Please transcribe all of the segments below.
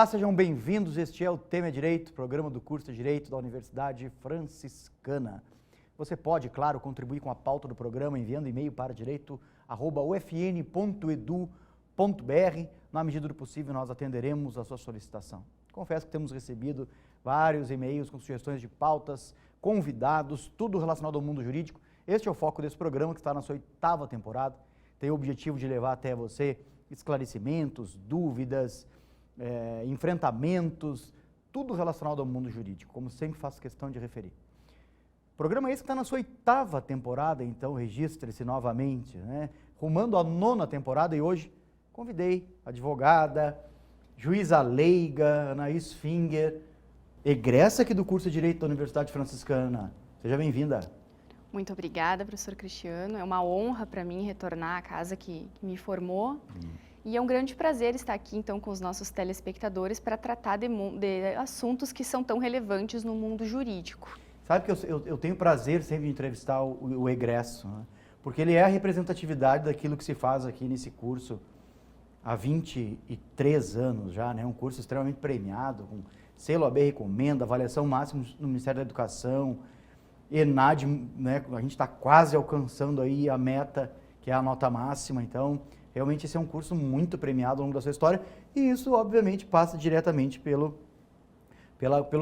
Olá, sejam bem-vindos. Este é o Tema Direito, programa do curso de Direito da Universidade Franciscana. Você pode, claro, contribuir com a pauta do programa enviando e-mail para direito@ufn.edu.br. Na medida do possível, nós atenderemos a sua solicitação. Confesso que temos recebido vários e-mails com sugestões de pautas, convidados, tudo relacionado ao mundo jurídico. Este é o foco desse programa, que está na sua 8ª temporada. Tem o objetivo de levar até você esclarecimentos, dúvidas, enfrentamentos, tudo relacionado ao mundo jurídico, como sempre faço questão de referir. O programa esse que está na sua 8ª temporada, então registre-se novamente, né? Rumando a 9ª temporada, e hoje convidei a advogada, juíza leiga, Anaís Finger, egressa aqui do curso de Direito da Universidade Franciscana. Seja bem-vinda. Muito obrigada, professor Cristiano. É uma honra para mim retornar à casa que me formou. E é um grande prazer estar aqui, então, com os nossos telespectadores para tratar de assuntos que são tão relevantes no mundo jurídico. Sabe que eu tenho prazer sempre de entrevistar o egresso, né? Porque ele é a representatividade daquilo que se faz aqui nesse curso há 23 anos já, né? Um curso extremamente premiado, com selo AB Recomenda, avaliação máxima no Ministério da Educação, ENAD, né? A gente está quase alcançando aí a meta, que é a nota máxima, então realmente esse é um curso muito premiado ao longo da sua história, e isso obviamente passa diretamente pelo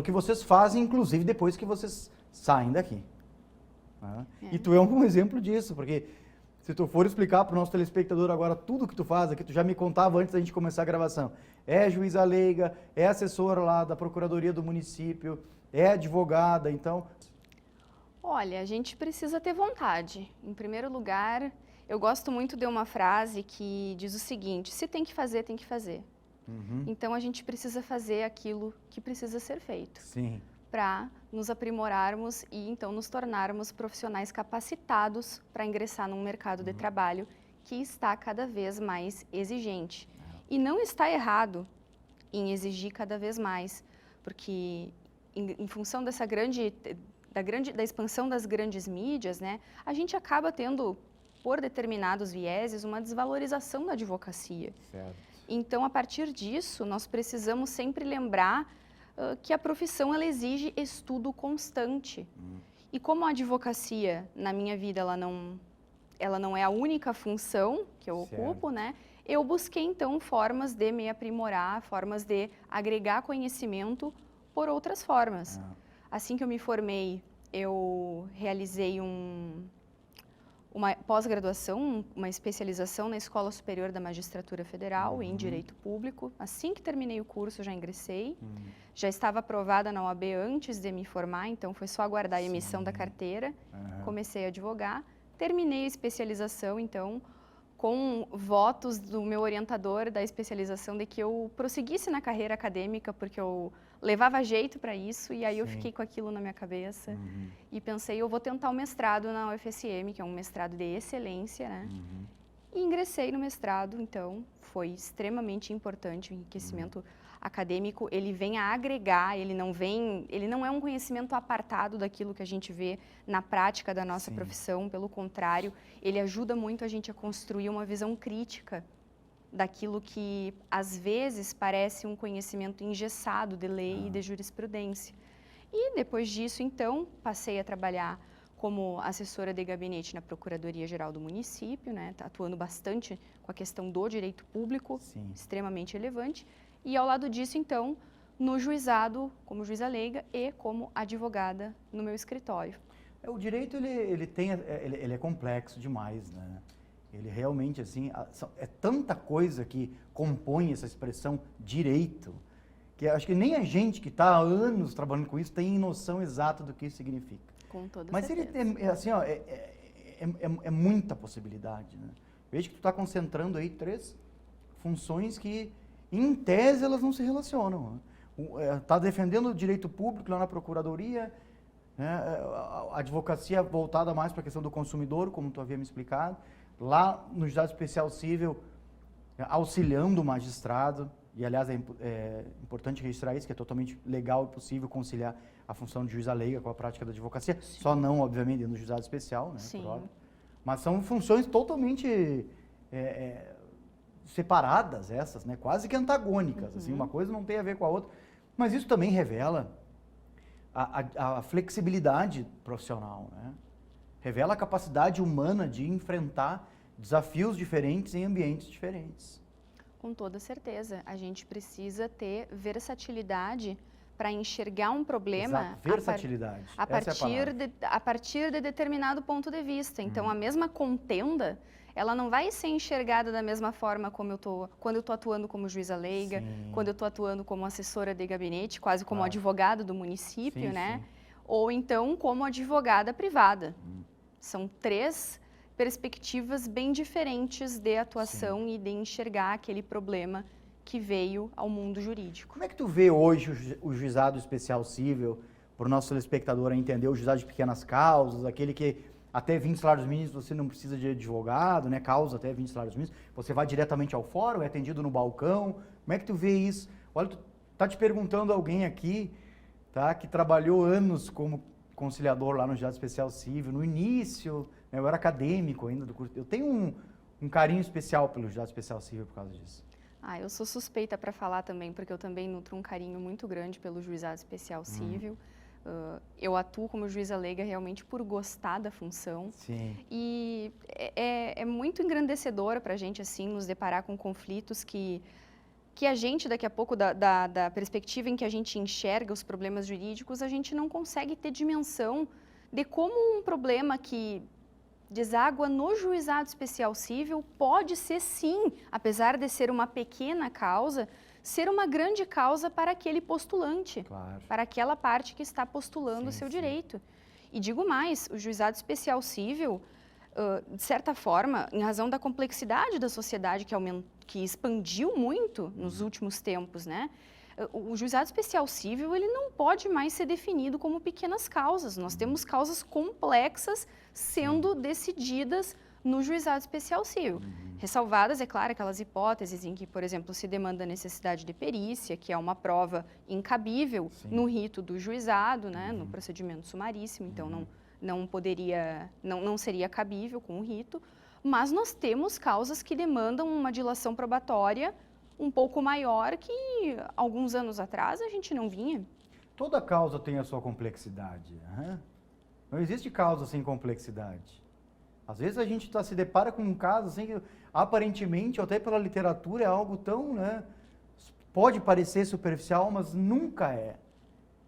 que vocês fazem, inclusive depois que vocês saem daqui. Né? E tu é um exemplo disso, porque se tu for explicar para o nosso telespectador agora tudo que tu faz aqui, tu já me contava antes da gente começar a gravação, é juíza leiga, é assessora lá da Procuradoria do município, é advogada, então... Olha, a gente precisa ter vontade. Em primeiro lugar, eu gosto muito de uma frase que diz o seguinte: se tem que fazer, tem que fazer. Então a gente precisa fazer aquilo que precisa ser feito. Sim. Para nos aprimorarmos e então nos tornarmos profissionais capacitados para ingressar num mercado de trabalho que está cada vez mais exigente. E não está errado em exigir cada vez mais, porque em função dessa da expansão das grandes mídias, né, a gente acaba tendo, por determinados vieses, uma desvalorização da advocacia. Certo. Então, a partir disso, nós precisamos sempre lembrar que a profissão ela exige estudo constante. E como a advocacia, na minha vida, ela não é a única função que eu ocupo, né? Eu busquei, então, formas de me aprimorar, formas de agregar conhecimento por outras formas. Assim que eu me formei, eu realizei uma pós-graduação, uma especialização na Escola Superior da Magistratura Federal em Direito Público. Assim que terminei o curso, já ingressei. Já estava aprovada na OAB antes de me formar, então foi só aguardar a emissão da carteira. Comecei a advogar. Terminei a especialização, então, com votos do meu orientador da especialização de que eu prosseguisse na carreira acadêmica, porque eu levava jeito para isso, e aí eu fiquei com aquilo na minha cabeça e pensei, eu vou tentar o mestrado na UFSM, que é um mestrado de excelência, né? E ingressei no mestrado, então foi extremamente importante. O enriquecimento acadêmico, ele vem a agregar, ele não é um conhecimento apartado daquilo que a gente vê na prática da nossa profissão, pelo contrário, ele ajuda muito a gente a construir uma visão crítica daquilo que, às vezes, parece um conhecimento engessado de lei e de jurisprudência. E, depois disso, então, passei a trabalhar como assessora de gabinete na Procuradoria-Geral do município, né, atuando bastante com a questão do direito público, extremamente relevante, e, ao lado disso, então, no juizado, como juíza leiga e como advogada no meu escritório. O direito, ele é complexo demais, né? Ele realmente, assim, é tanta coisa que compõe essa expressão direito, que acho que nem a gente que está há anos trabalhando com isso tem noção exata do que isso significa. Com toda Mas certeza. ele tem, assim, ó, é muita possibilidade, né? Veja que tu está concentrando aí 3 funções que, em tese, elas não se relacionam. Está defendendo o direito público lá na Procuradoria, né? A advocacia voltada mais para a questão do consumidor, como tu havia me explicado, lá no Juizado Especial Cível, auxiliando o magistrado, e aliás é importante registrar isso, que é totalmente legal e possível conciliar a função de juíza leiga com a prática da advocacia, só não, obviamente, no Juizado Especial, né? Sim. Mas são funções totalmente separadas essas, né? Quase que antagônicas, assim, uma coisa não tem a ver com a outra. Mas isso também revela a flexibilidade profissional, né? Revela a capacidade humana de enfrentar desafios diferentes em ambientes diferentes. Com toda certeza. A gente precisa ter versatilidade para enxergar um problema Exato, versatilidade. a partir de determinado ponto de vista. Então, a mesma contenda, ela não vai ser enxergada da mesma forma quando eu estou atuando como juíza leiga, Sim. quando eu estou atuando como assessora de gabinete, quase como Claro. advogada do município, Sim, né? sim. Ou então como advogada privada. São 3 perspectivas bem diferentes de atuação e de enxergar aquele problema que veio ao mundo jurídico. Como é que tu vê hoje o juizado especial cível, para o nosso telespectador entender, o juizado de pequenas causas, aquele que até 20 salários mínimos você não precisa de advogado, né? Causa até 20 salários mínimos, você vai diretamente ao fórum, é atendido no balcão. Como é que tu vê isso? Olha, tu tá te perguntando alguém aqui, tá? Que trabalhou anos como conciliador lá no juizado especial cível, no início, né? Eu era acadêmico ainda do curso. Eu tenho um carinho especial pelo juizado especial cível por causa disso. Eu sou suspeita para falar também, porque eu também nutro um carinho muito grande pelo juizado especial cível. Eu atuo como juíza leiga realmente por gostar da função. Sim. E é muito engrandecedor para a gente, assim, nos deparar com conflitos que a gente, daqui a pouco, da perspectiva em que a gente enxerga os problemas jurídicos, a gente não consegue ter dimensão de como um problema que deságua no juizado especial cível pode ser, sim, apesar de ser uma pequena causa, ser uma grande causa para aquele postulante, Claro. para aquela parte que está postulando o Sim, seu sim. direito. E digo mais, o juizado especial cível, de certa forma, em razão da complexidade da sociedade que expandiu muito nos últimos tempos, né? O juizado especial cível, ele não pode mais ser definido como pequenas causas. Nós temos causas complexas sendo decididas no juizado especial cível. Ressalvadas, é claro, aquelas hipóteses em que, por exemplo, se demanda a necessidade de perícia, que é uma prova incabível no rito do juizado, né, no procedimento sumaríssimo, então não seria cabível com o rito. Mas nós temos causas que demandam uma dilação probatória um pouco maior que alguns anos atrás a gente não vinha. Toda causa tem a sua complexidade. Né? Não existe causa sem complexidade. Às vezes a gente se depara com um caso assim que aparentemente, até pela literatura, é algo tão, né, pode parecer superficial, mas nunca é.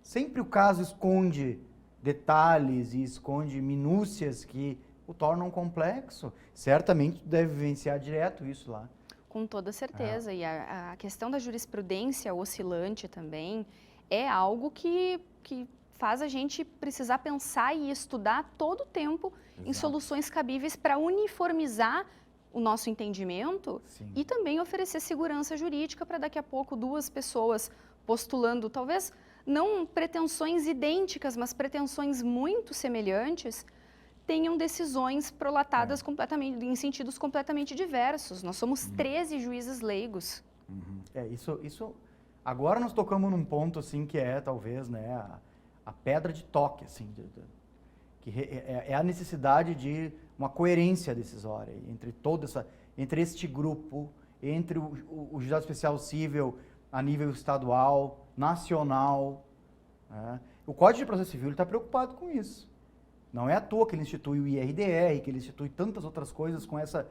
Sempre o caso esconde detalhes e esconde minúcias que o tornam complexo. Certamente deve vivenciar direto isso lá. Com toda certeza. E a questão da jurisprudência oscilante também é algo que faz a gente precisar pensar e estudar todo o tempo em soluções cabíveis para uniformizar o nosso entendimento e também oferecer segurança jurídica para daqui a pouco 2 pessoas postulando, talvez não pretensões idênticas, mas pretensões muito semelhantes, tenham decisões prolatadas completamente, em sentidos completamente diversos. Nós somos 13 juízes leigos. Isso. Agora nós tocamos num ponto assim que é talvez, né, a pedra de toque, assim, que é a necessidade de uma coerência decisória entre este grupo, entre o juizado especial cível a nível estadual, nacional. Né? O Código de Processo Civil está preocupado com isso. Não é à toa que ele institui o IRDR, que ele institui tantas outras coisas com essa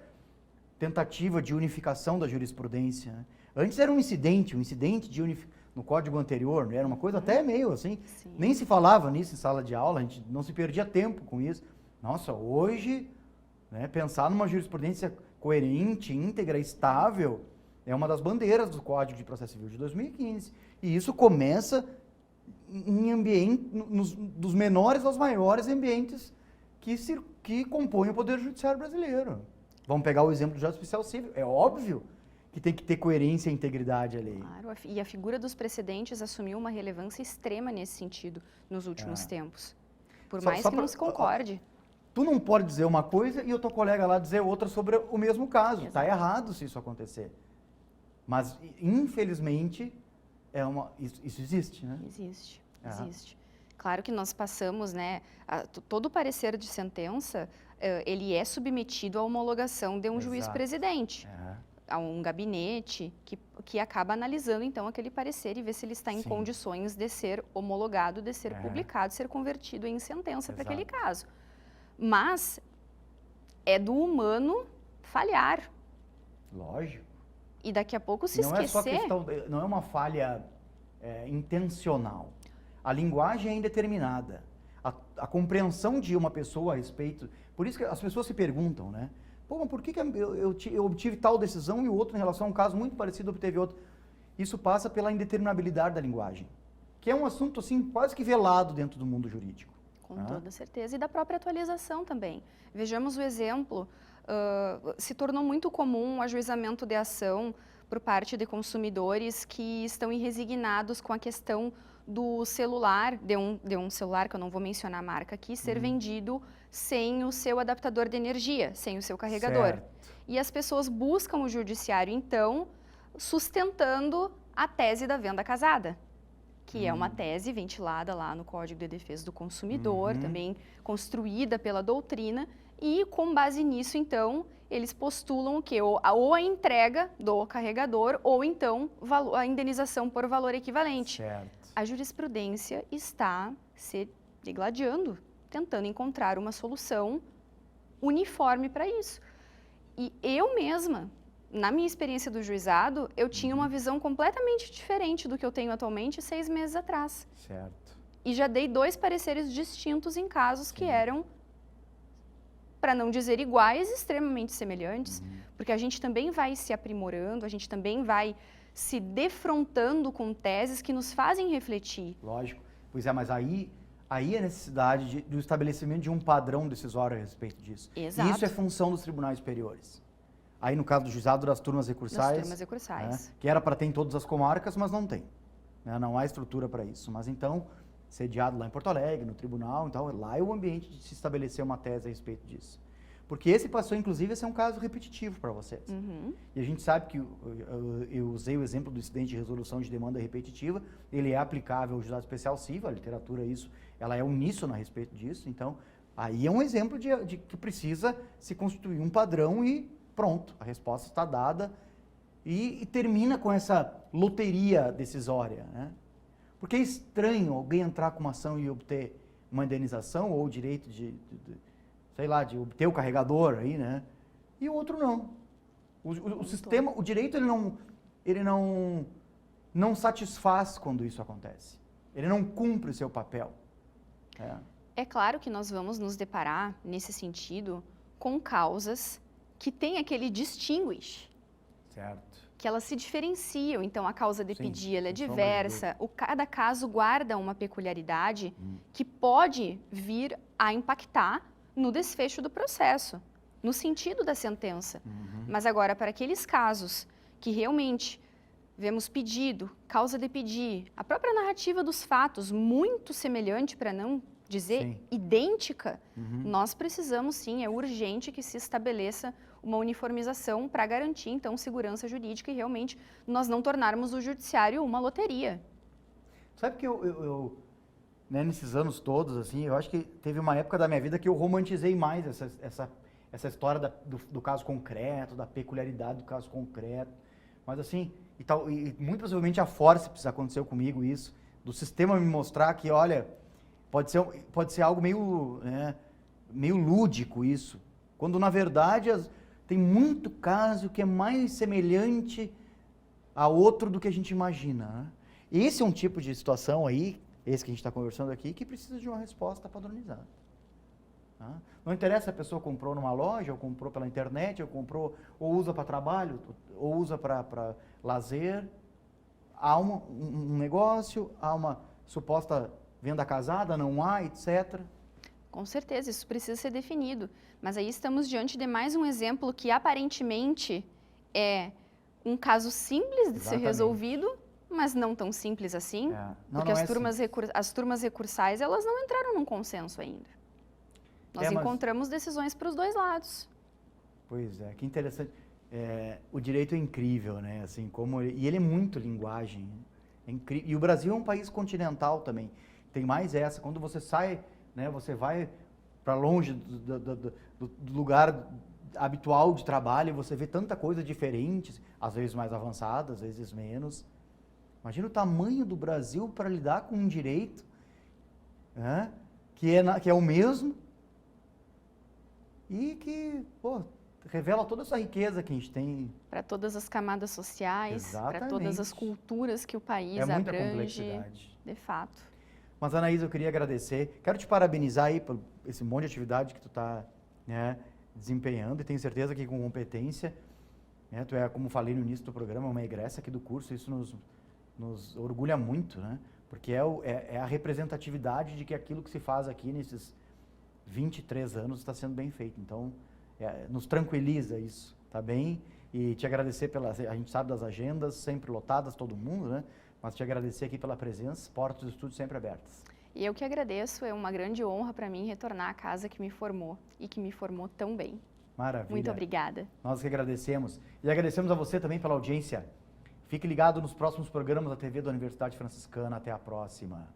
tentativa de unificação da jurisprudência. Né? Antes era um incidente no código anterior, né? Era uma coisa até meio assim, nem se falava nisso em sala de aula, a gente não se perdia tempo com isso. Nossa, hoje, né, pensar numa jurisprudência coerente, íntegra, estável, é uma das bandeiras do Código de Processo Civil de 2015. E isso começa em dos menores aos maiores ambientes que compõem o Poder Judiciário brasileiro. Vamos pegar o exemplo do juizado especial cível. É óbvio que tem que ter coerência e integridade à lei. Claro, e a figura dos precedentes assumiu uma relevância extrema nesse sentido nos últimos tempos. Por mais que não se concorde. Tu não pode dizer uma coisa e o teu colega lá dizer outra sobre o mesmo caso. Está errado se isso acontecer. Mas, infelizmente, isso existe, né? Existe. Claro que nós passamos, né, todo o parecer de sentença, ele é submetido à homologação de um juiz presidente. a um gabinete que acaba analisando, então, aquele parecer e vê se ele está em Sim. condições de ser homologado, de ser publicado, de ser convertido em sentença para aquele caso. Mas é do humano falhar. Lógico. E daqui a pouco se Não é só esquecer... questão, não é uma falha intencional. A linguagem é indeterminada. A compreensão de uma pessoa a respeito... Por isso que as pessoas se perguntam, né? Pô, mas por que eu obtive tal decisão e o outro, em relação a um caso muito parecido, obteve outro? Isso passa pela indeterminabilidade da linguagem, que é um assunto, assim, quase que velado dentro do mundo jurídico. Com toda certeza. E da própria atualização também. Vejamos o exemplo, se tornou muito comum o ajuizamento de ação por parte de consumidores que estão irresignados com a questão do celular, de um celular, que eu não vou mencionar a marca aqui, ser vendido sem o seu adaptador de energia, sem o seu carregador. Certo. E as pessoas buscam o judiciário, então, sustentando a tese da venda casada, que é uma tese ventilada lá no Código de Defesa do Consumidor, também construída pela doutrina, e com base nisso, então, eles postulam o quê? Ou a entrega do carregador, ou então a indenização por valor equivalente. Certo. A jurisprudência está se degladiando, tentando encontrar uma solução uniforme para isso. E eu mesma, na minha experiência do juizado, eu tinha uma visão completamente diferente do que eu tenho atualmente 6 meses atrás. Certo. E já dei 2 pareceres distintos em casos que eram, para não dizer iguais, extremamente semelhantes, porque a gente também vai se aprimorando, a gente também vai se defrontando com teses que nos fazem refletir. Lógico. Pois é, mas aí a necessidade do estabelecimento de um padrão decisório a respeito disso. Exato. E isso é função dos tribunais superiores. Aí, no caso do juizado das turmas recursais, Das turmas recursais. que era para ter em todas as comarcas, mas não tem. Não há estrutura para isso. Mas então, sediado lá em Porto Alegre, no tribunal, então, lá é o ambiente de se estabelecer uma tese a respeito disso. Porque esse passou, inclusive, a ser um caso repetitivo para vocês. E a gente sabe que, eu usei o exemplo do incidente de resolução de demanda repetitiva, ele é aplicável ao juizado especial civil, a literatura, ela é uníssona a respeito disso, então, aí é um exemplo de que precisa se constituir um padrão e pronto, a resposta está dada e termina com essa loteria decisória, né? Porque é estranho alguém entrar com uma ação e obter uma indenização ou o direito sei lá, de obter o carregador aí, né? E o outro não. O sistema, o direito, ele não satisfaz quando isso acontece. Ele não cumpre o seu papel. É claro que nós vamos nos deparar, nesse sentido, com causas que têm aquele distinguish. Certo. Que elas se diferenciam. Então, a causa de Sim, pedir ela é sem sombra de diversa. Cada caso guarda uma peculiaridade que pode vir a impactar no desfecho do processo, no sentido da sentença. Mas agora, para aqueles casos que realmente vemos pedido, causa de pedir, a própria narrativa dos fatos muito semelhante, para não dizer idêntica, nós precisamos sim, é urgente que se estabeleça uma uniformização para garantir, então, segurança jurídica e realmente nós não tornarmos o judiciário uma loteria. Sabe que né, nesses anos todos, assim, eu acho que teve uma época da minha vida que eu romantizei mais essa história do caso concreto, da peculiaridade do caso concreto. Mas assim, e muito possivelmente a forceps aconteceu comigo isso, do sistema me mostrar que, olha, pode ser algo meio lúdico isso, quando na verdade tem muito caso que é mais semelhante a outro do que a gente imagina, né? Esse é um tipo de situação aí, esse que a gente está conversando aqui, que precisa de uma resposta padronizada. Tá? Não interessa se a pessoa comprou numa loja, ou comprou pela internet, ou usa para trabalho, ou usa para lazer. Há um negócio, há uma suposta venda casada, não há, etc. Com certeza, isso precisa ser definido. Mas aí estamos diante de mais um exemplo que aparentemente é um caso simples de ser resolvido, mas não tão simples assim, porque as turmas recursais, elas não entraram num consenso ainda. Nós encontramos decisões para os dois lados. Pois é, que interessante. O direito é incrível, né? Assim, e ele é muito linguagem. É incrível. E o Brasil é um país continental também. Tem mais essa. Quando você sai, né, você vai para longe do lugar habitual de trabalho, você vê tanta coisa diferente, às vezes mais avançada, às vezes menos. Imagina o tamanho do Brasil para lidar com um direito, né, que é o mesmo e que, pô, revela toda essa riqueza que a gente tem. Para todas as camadas sociais, para todas Exatamente. as culturas que o país É muita abrange. complexidade. De fato. Mas, Anaísa, eu queria agradecer. Quero te parabenizar aí por esse monte de atividade que tu está, né, desempenhando, e tenho certeza que com competência, né, tu é, como falei no início do programa, uma egressa aqui do curso, isso nos orgulha muito, né? Porque é a representatividade de que aquilo que se faz aqui nesses 23 anos está sendo bem feito. Então, nos tranquiliza isso, tá bem? E te agradecer a gente sabe das agendas, sempre lotadas, todo mundo, né? Mas te agradecer aqui pela presença, portas do estúdio sempre abertas. E eu que agradeço, é uma grande honra para mim retornar à casa que me formou e que me formou tão bem. Maravilha. Muito obrigada. Nós que agradecemos. E agradecemos a você também pela audiência. Fique ligado nos próximos programas da TV da Universidade Franciscana. Até a próxima.